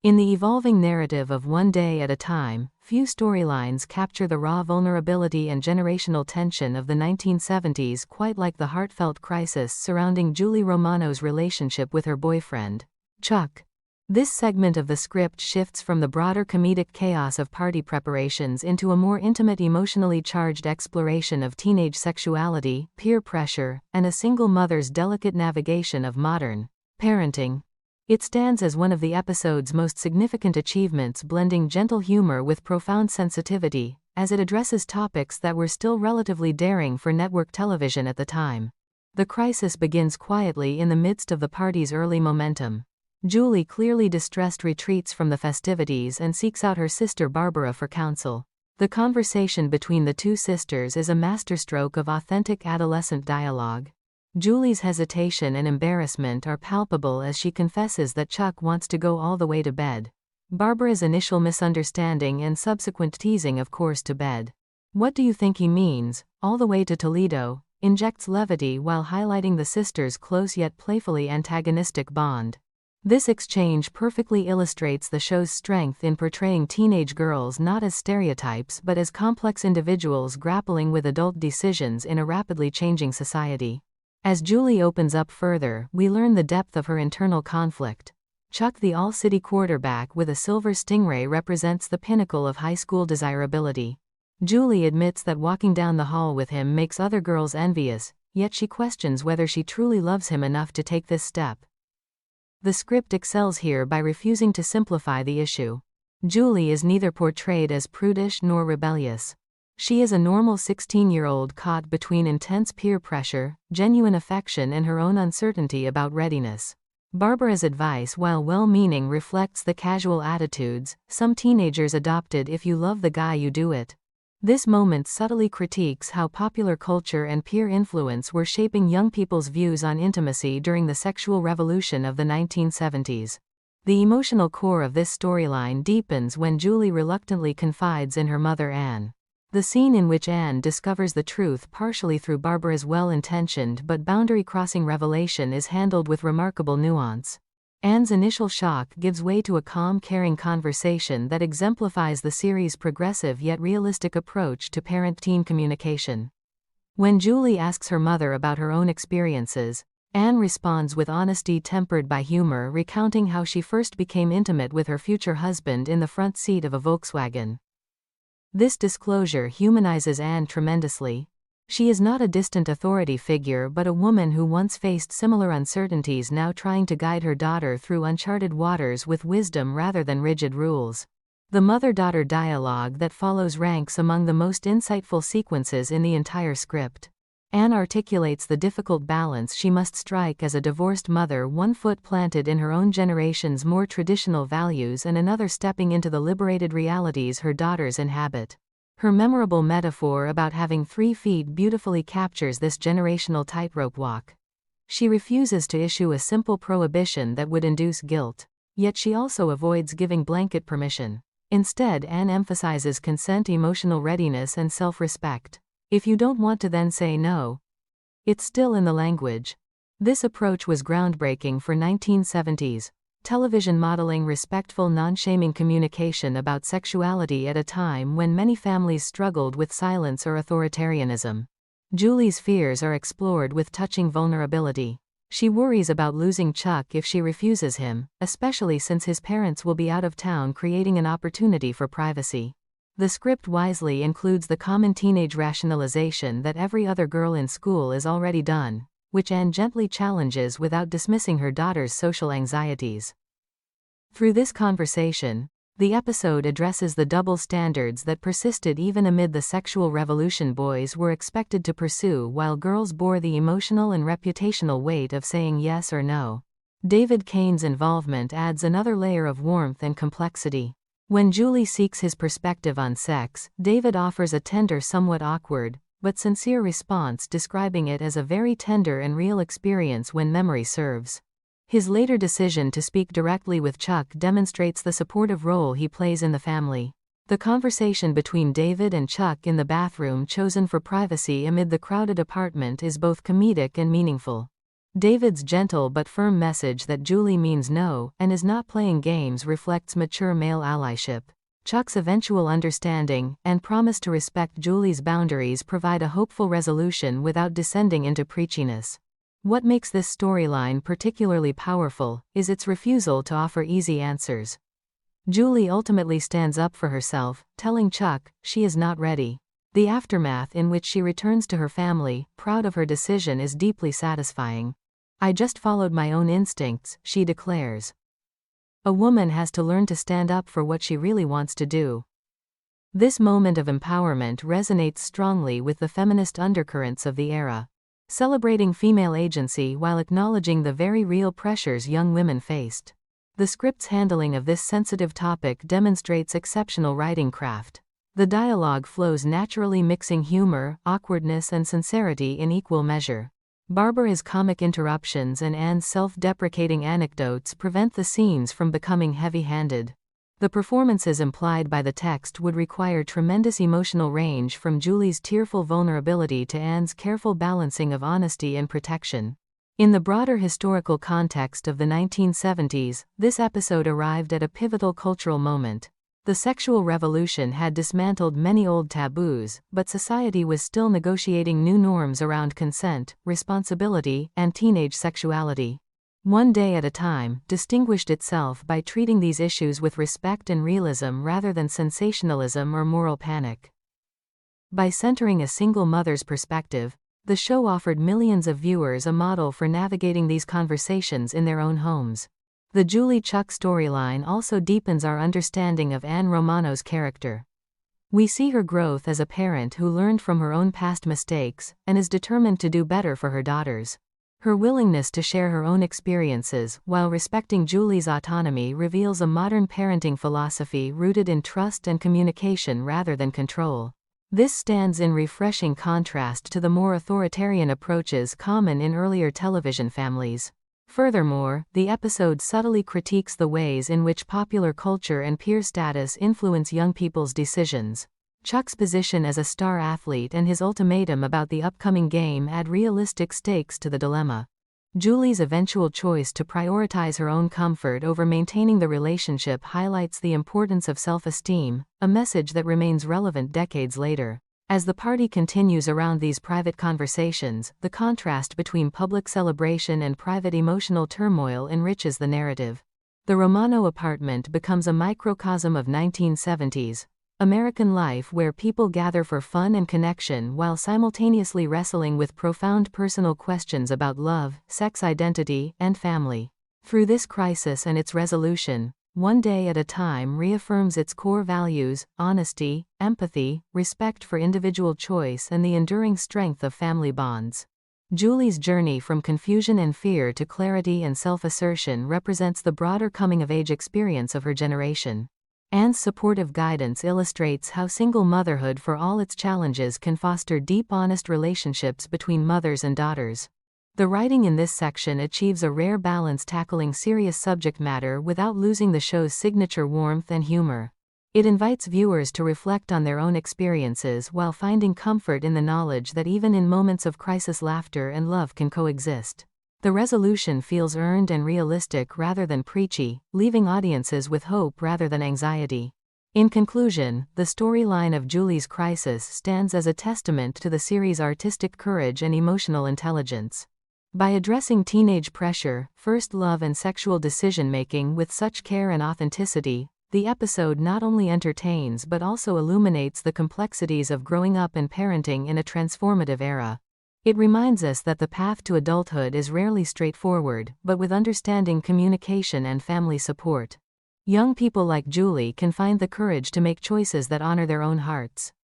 In the evolving narrative of One Day at a Time, few storylines capture the raw vulnerability and generational tension of the 1970s quite like the heartfelt crisis surrounding Julie Romano's relationship with her boyfriend, Chuck. This segment of the script shifts from the broader comedic chaos of party preparations into a more intimate, emotionally charged exploration of teenage sexuality, peer pressure, and a single mother's delicate navigation of modern parenting. It stands as one of the episode's most significant achievements, blending gentle humor with profound sensitivity, as it addresses topics that were still relatively daring for network television at the time. The crisis begins quietly in the midst of the party's early momentum. Julie, clearly distressed, retreats from the festivities and seeks out her sister Barbara for counsel. The conversation between the two sisters is a masterstroke of authentic adolescent dialogue. Julie's hesitation and embarrassment are palpable as she confesses that Chuck wants to go all the way to bed. Barbara's initial misunderstanding and subsequent teasing of course to bed. "What do you think he means, all the way to Toledo?" injects levity while highlighting the sisters' close yet playfully antagonistic bond. This exchange perfectly illustrates the show's strength in portraying teenage girls not as stereotypes but as complex individuals grappling with adult decisions in a rapidly changing society. As Julie opens up further, we learn the depth of her internal conflict. Chuck, the all-city quarterback with a silver stingray, represents the pinnacle of high school desirability. Julie admits that walking down the hall with him makes other girls envious, yet she questions whether she truly loves him enough to take this step. The script excels here by refusing to simplify the issue. Julie is neither portrayed as prudish nor rebellious. She is a normal 16-year-old caught between intense peer pressure, genuine affection, and her own uncertainty about readiness. Barbara's advice, while well-meaning, reflects the casual attitudes some teenagers adopted: "If you love the guy, you do it." This moment subtly critiques how popular culture and peer influence were shaping young people's views on intimacy during the sexual revolution of the 1970s. The emotional core of this storyline deepens when Julie reluctantly confides in her mother Anne. The scene in which Anne discovers the truth partially through Barbara's well-intentioned but boundary-crossing revelation is handled with remarkable nuance. Anne's initial shock gives way to a calm, caring conversation that exemplifies the series' progressive yet realistic approach to parent-teen communication. When Julie asks her mother about her own experiences, Anne responds with honesty tempered by humor, recounting how she first became intimate with her future husband in the front seat of a Volkswagen. This disclosure humanizes Anne tremendously. She is not a distant authority figure but a woman who once faced similar uncertainties, now trying to guide her daughter through uncharted waters with wisdom rather than rigid rules. The mother-daughter dialogue that follows ranks among the most insightful sequences in the entire script. Anne articulates the difficult balance she must strike as a divorced mother, one foot planted in her own generation's more traditional values and another stepping into the liberated realities her daughters inhabit. Her memorable metaphor about having 3 feet beautifully captures this generational tightrope walk. She refuses to issue a simple prohibition that would induce guilt, yet she also avoids giving blanket permission. Instead, Anne emphasizes consent, emotional readiness, and self-respect. "If you don't want to, then say no. It's still in the language." This approach was groundbreaking for 1970s television, modeling respectful, non-shaming communication about sexuality at a time when many families struggled with silence or authoritarianism. Julie's fears are explored with touching vulnerability. She worries about losing Chuck if she refuses him, especially since his parents will be out of town, creating an opportunity for privacy. The script wisely includes the common teenage rationalization that every other girl in school is already done, which Anne gently challenges without dismissing her daughter's social anxieties. Through this conversation, the episode addresses the double standards that persisted even amid the sexual revolution boys were expected to pursue while girls bore the emotional and reputational weight of saying yes or no. David Kane's involvement adds another layer of warmth and complexity. When Julie seeks his perspective on sex, David offers a tender, somewhat awkward, but sincere response, describing it as a very tender and real experience when memory serves. His later decision to speak directly with Chuck demonstrates the supportive role he plays in the family. The conversation between David and Chuck in the bathroom, chosen for privacy amid the crowded apartment, is both comedic and meaningful. David's gentle but firm message that Julie means no and is not playing games reflects mature male allyship. Chuck's eventual understanding and promise to respect Julie's boundaries provide a hopeful resolution without descending into preachiness. What makes this storyline particularly powerful is its refusal to offer easy answers. Julie ultimately stands up for herself, telling Chuck she is not ready. The aftermath in which she returns to her family, proud of her decision, is deeply satisfying. "I just followed my own instincts," she declares. A woman has to learn to stand up for what she really wants to do. This moment of empowerment resonates strongly with the feminist undercurrents of the era, celebrating female agency while acknowledging the very real pressures young women faced. The script's handling of this sensitive topic demonstrates exceptional writing craft. The dialogue flows naturally, mixing humor, awkwardness, and sincerity in equal measure. Barbara's comic interruptions and Anne's self-deprecating anecdotes prevent the scenes from becoming heavy-handed. The performances implied by the text would require tremendous emotional range, from Julie's tearful vulnerability to Anne's careful balancing of honesty and protection. In the broader historical context of the 1970s, this episode arrived at a pivotal cultural moment. The sexual revolution had dismantled many old taboos, but society was still negotiating new norms around consent, responsibility, and teenage sexuality. One Day at a Time distinguished itself by treating these issues with respect and realism rather than sensationalism or moral panic. By centering a single mother's perspective, the show offered millions of viewers a model for navigating these conversations in their own homes. The Julie-Chuck storyline also deepens our understanding of Anne Romano's character. We see her growth as a parent who learned from her own past mistakes and is determined to do better for her daughters. Her willingness to share her own experiences while respecting Julie's autonomy reveals a modern parenting philosophy rooted in trust and communication rather than control. This stands in refreshing contrast to the more authoritarian approaches common in earlier television families. Furthermore, the episode subtly critiques the ways in which popular culture and peer status influence young people's decisions. Chuck's position as a star athlete and his ultimatum about the upcoming game add realistic stakes to the dilemma. Julie's eventual choice to prioritize her own comfort over maintaining the relationship highlights the importance of self-esteem, a message that remains relevant decades later. As the party continues around these private conversations, the contrast between public celebration and private emotional turmoil enriches the narrative. The Romano apartment becomes a microcosm of 1970s American life, where people gather for fun and connection while simultaneously wrestling with profound personal questions about love, sex identity, and family. Through this crisis and its resolution, One Day at a Time reaffirms its core values: honesty, empathy, respect for individual choice, and the enduring strength of family bonds. Julie's journey from confusion and fear to clarity and self-assertion represents the broader coming-of-age experience of her generation. Anne's supportive guidance illustrates how single motherhood, for all its challenges, can foster deep, honest relationships between mothers and daughters. The writing in this section achieves a rare balance, tackling serious subject matter without losing the show's signature warmth and humor. It invites viewers to reflect on their own experiences while finding comfort in the knowledge that even in moments of crisis, laughter and love can coexist. The resolution feels earned and realistic rather than preachy, leaving audiences with hope rather than anxiety. In conclusion, the storyline of Julie's crisis stands as a testament to the series' artistic courage and emotional intelligence. By addressing teenage pressure, first love, and sexual decision-making with such care and authenticity, the episode not only entertains but also illuminates the complexities of growing up and parenting in a transformative era. It reminds us that the path to adulthood is rarely straightforward, but with understanding, communication, and family support, young people like Julie can find the courage to make choices that honor their own hearts.